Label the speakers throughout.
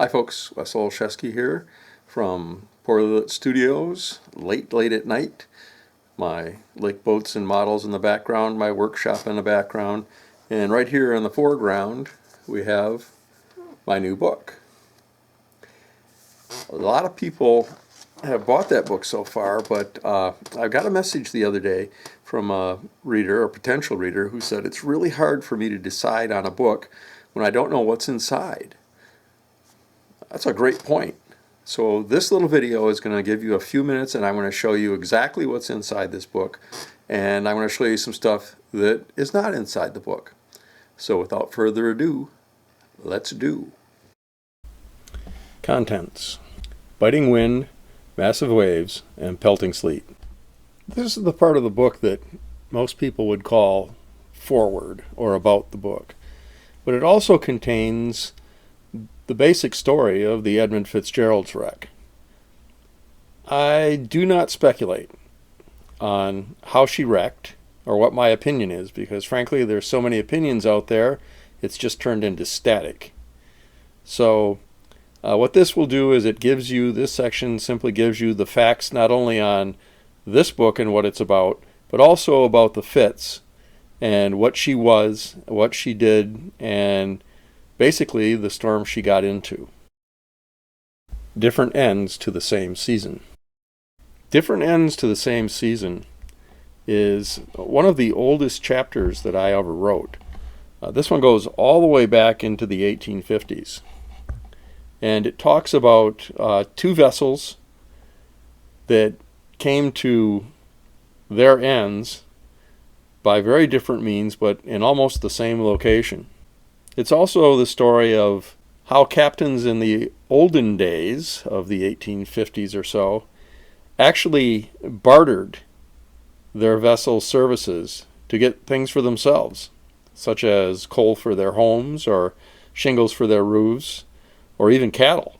Speaker 1: Hi folks, Wes Olszewski here from Poorly Lit Studios, late at night. My lake boats and models in the background, my workshop in the background, and right here in the foreground we have my new book. A lot of people have bought that book so far, but I got a message the other day from a reader, a potential reader, who said it's really hard for me to decide on a book when I don't know what's inside. That's a great point. So this little video is going to give you a few minutes, and I'm going to show you exactly what's inside this book, and I'm going to show you some stuff that is not inside the book. So without further ado, let's do. Contents: biting wind, massive waves, and pelting sleet. This is the part of the book that most people would call forward or about the book, but it also contains the basic story of the Edmund Fitzgerald's wreck. I do not speculate on how she wrecked or what my opinion is, because frankly there's so many opinions out there, it's just turned into static. So what this will do is this section simply gives you the facts not only on this book and what it's about, but also about the Fitz and what she was, what she did, and basically the storm she got into. Different ends to the same season. Different ends to the same season is one of the oldest chapters that I ever wrote. This one goes all the way back into the 1850s. And it talks about two vessels that came to their ends by very different means, but in almost the same location. It's also the story of how captains in the olden days of the 1850s or so actually bartered their vessel services to get things for themselves, such as coal for their homes or shingles for their roofs, or even cattle.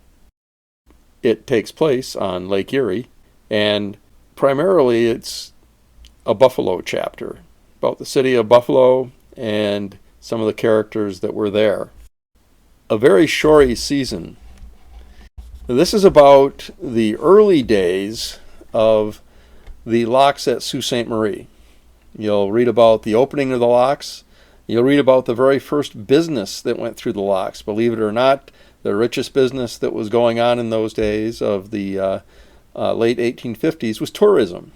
Speaker 1: It takes place on Lake Erie, and primarily it's a Buffalo chapter, about the city of Buffalo and some of the characters that were there. A very shory season. This is about the early days of the locks at Sault Ste. Marie. You'll read about the opening of the locks. You'll read about the very first business that went through the locks. Believe it or not, the richest business that was going on in those days of the late 1850s was tourism.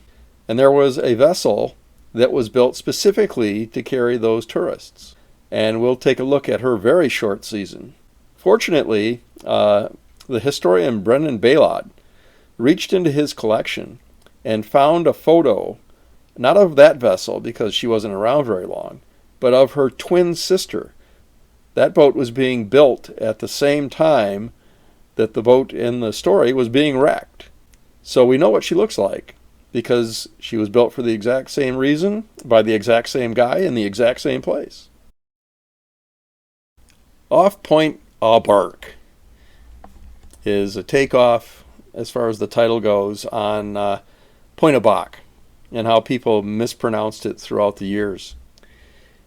Speaker 1: And there was a vessel that was built specifically to carry those tourists. And we'll take a look at her very short season. Fortunately, the historian Brendan Baylod reached into his collection and found a photo, not of that vessel because she wasn't around very long, but of her twin sister. That boat was being built at the same time that the boat in the story was being wrecked. So we know what she looks like, because she was built for the exact same reason, by the exact same guy, in the exact same place. Off Point Aubark is a takeoff, as far as the title goes, on Point Aubac, and how people mispronounced it throughout the years,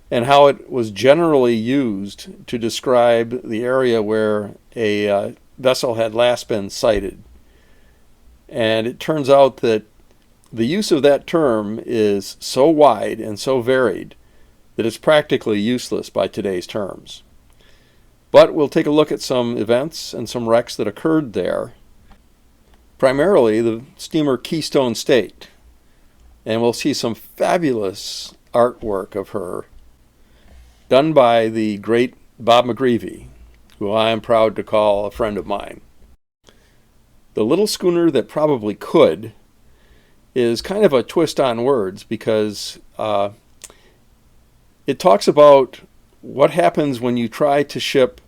Speaker 1: and how it was generally used to describe the area where a vessel had last been sighted. And it turns out that the use of that term is so wide and so varied that it's practically useless by today's terms. But we'll take a look at some events and some wrecks that occurred there. Primarily the steamer Keystone State. And we'll see some fabulous artwork of her done by the great Bob McGreevy, who I am proud to call a friend of mine. The little schooner that probably could is kind of a twist on words, because it talks about what happens when you try to ship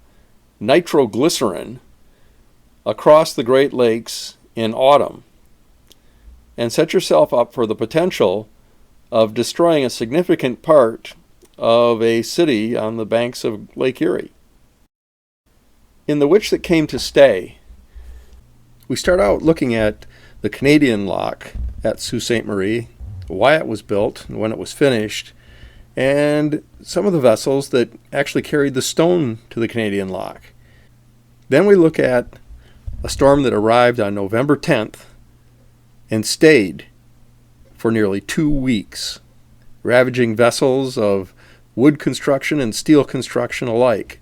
Speaker 1: nitroglycerin across the Great Lakes in autumn and set yourself up for the potential of destroying a significant part of a city on the banks of Lake Erie. In The Witch That Came to Stay, we start out looking at the Canadian lock at Sault Ste. Marie, why it was built, and when it was finished, and some of the vessels that actually carried the stone to the Canadian lock. Then we look at a storm that arrived on November 10th and stayed for nearly 2 weeks, ravaging vessels of wood construction and steel construction alike.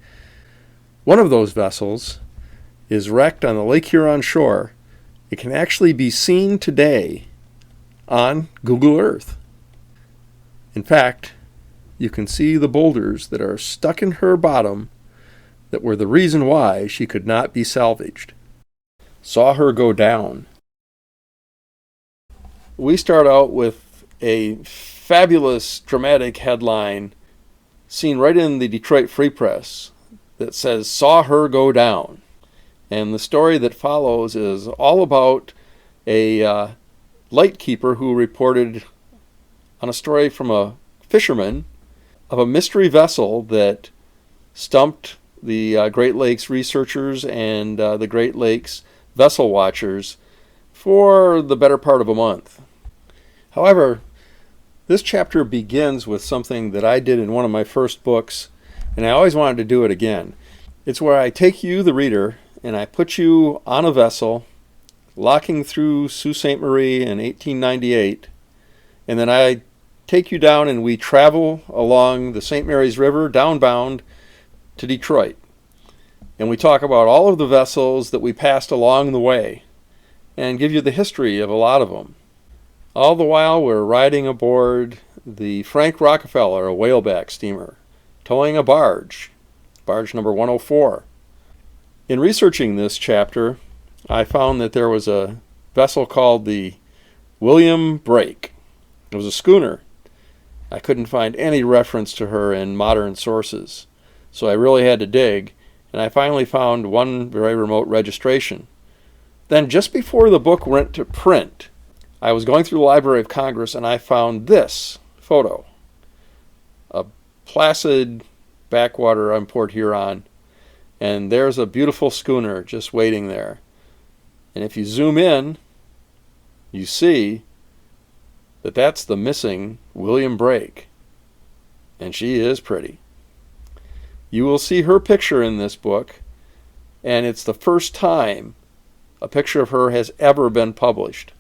Speaker 1: One of those vessels is wrecked on the Lake Huron shore. It can actually be seen today on Google Earth. In fact, you can see the boulders that are stuck in her bottom that were the reason why she could not be salvaged. Saw her go down. We start out with a fabulous dramatic headline seen right in the Detroit Free Press that says, "Saw her go down." And the story that follows is all about a lightkeeper who reported on a story from a fisherman of a mystery vessel that stumped the Great Lakes researchers and the Great Lakes vessel watchers for the better part of a month. However, this chapter begins with something that I did in one of my first books, and I always wanted to do it again. It's where I take you, the reader, and I put you on a vessel, locking through Sault Ste. Marie in 1898, and then I take you down and we travel along the St. Mary's River, downbound to Detroit. And we talk about all of the vessels that we passed along the way, and give you the history of a lot of them. All the while we're riding aboard the Frank Rockefeller, a whaleback steamer, towing a barge number 104. In researching this chapter, I found that there was a vessel called the William Brake. It was a schooner. I couldn't find any reference to her in modern sources, so I really had to dig, and I finally found one very remote registration. Then just before the book went to print, I was going through the Library of Congress and I found this photo. A placid backwater on Port Huron, and there's a beautiful schooner just waiting there. And if you zoom in, you see that that's the missing William Brake. And she is pretty. You will see her picture in this book, and it's the first time a picture of her has ever been published.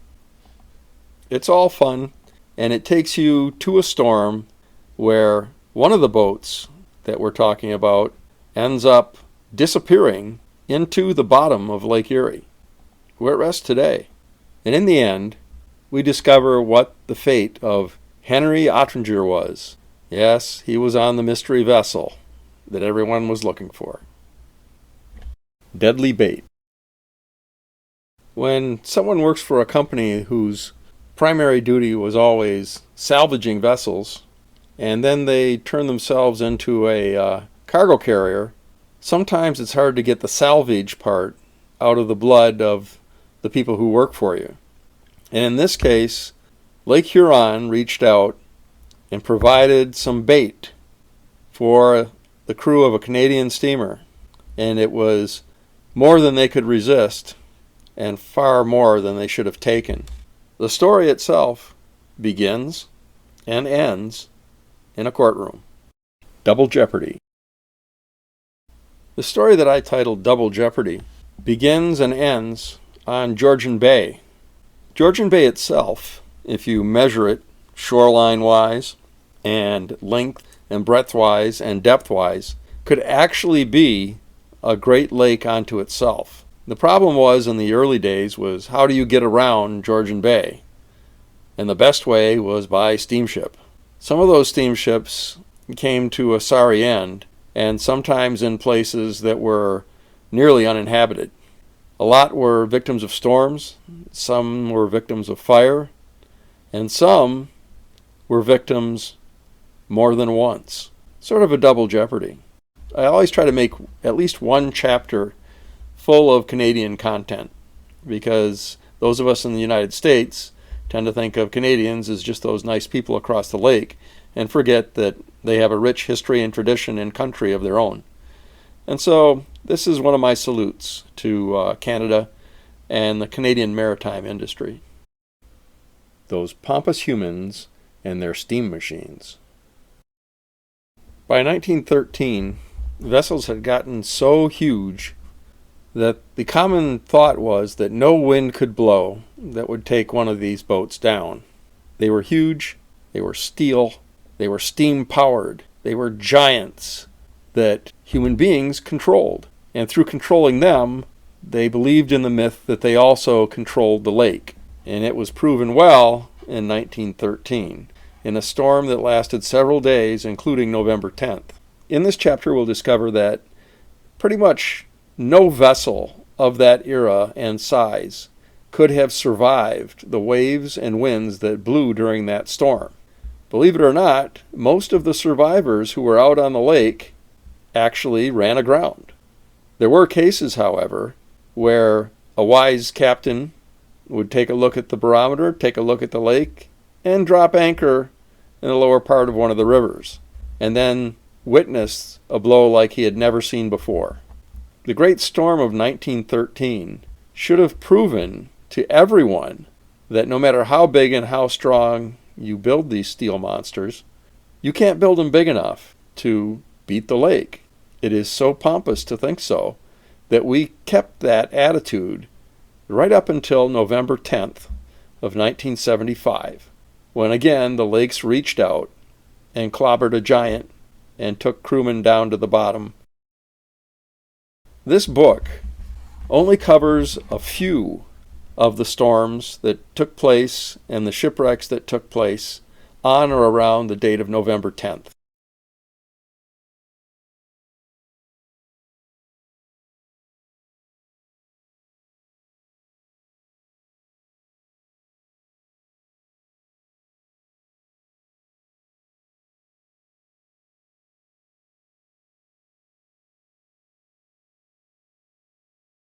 Speaker 1: It's all fun, and it takes you to a storm where one of the boats that we're talking about ends up disappearing into the bottom of Lake Erie, where it rests today. And in the end, we discover what the fate of Henry Ottinger was. Yes, he was on the mystery vessel that everyone was looking for. Deadly bait. When someone works for a company whose primary duty was always salvaging vessels, and then they turn themselves into a cargo carrier, sometimes it's hard to get the salvage part out of the blood of the people who work for you. And in this case, Lake Huron reached out and provided some bait for the crew of a Canadian steamer. And it was more than they could resist, and far more than they should have taken. The story itself begins and ends in a courtroom. Double Jeopardy. The story that I titled Double Jeopardy begins and ends on Georgian Bay. Georgian Bay itself, if you measure it shoreline-wise and length and breadth-wise and depth-wise, could actually be a great lake unto itself. The problem was in the early days was how do you get around Georgian Bay? And the best way was by steamship. Some of those steamships came to a sorry end, and sometimes in places that were nearly uninhabited. A lot were victims of storms, some were victims of fire, and some were victims more than once. Sort of a double jeopardy. I always try to make at least one chapter full of Canadian content, because those of us in the United States tend to think of Canadians as just those nice people across the lake and forget that they have a rich history and tradition and country of their own. And so this is one of my salutes to Canada and the Canadian maritime industry. Those pompous humans and their steam machines. By 1913, vessels had gotten so huge that the common thought was that no wind could blow that would take one of these boats down. They were huge, they were steel, they were steam-powered, they were giants that human beings controlled. And through controlling them, they believed in the myth that they also controlled the lake. And it was proven well in 1913, in a storm that lasted several days, including November 10th. In this chapter, we'll discover that pretty much no vessel of that era and size could have survived the waves and winds that blew during that storm. Believe it or not, most of the survivors who were out on the lake actually ran aground. There were cases, however, where a wise captain would take a look at the barometer, take a look at the lake, and drop anchor in the lower part of one of the rivers, and then witness a blow like he had never seen before. The great storm of 1913 should have proven to everyone that no matter how big and how strong you build these steel monsters, you can't build them big enough to beat the lake. It is so pompous to think so that we kept that attitude right up until November 10th of 1975, when again the lakes reached out and clobbered a giant and took crewmen down to the bottom. This book only covers a few of the storms that took place and the shipwrecks that took place on or around the date of November 10th.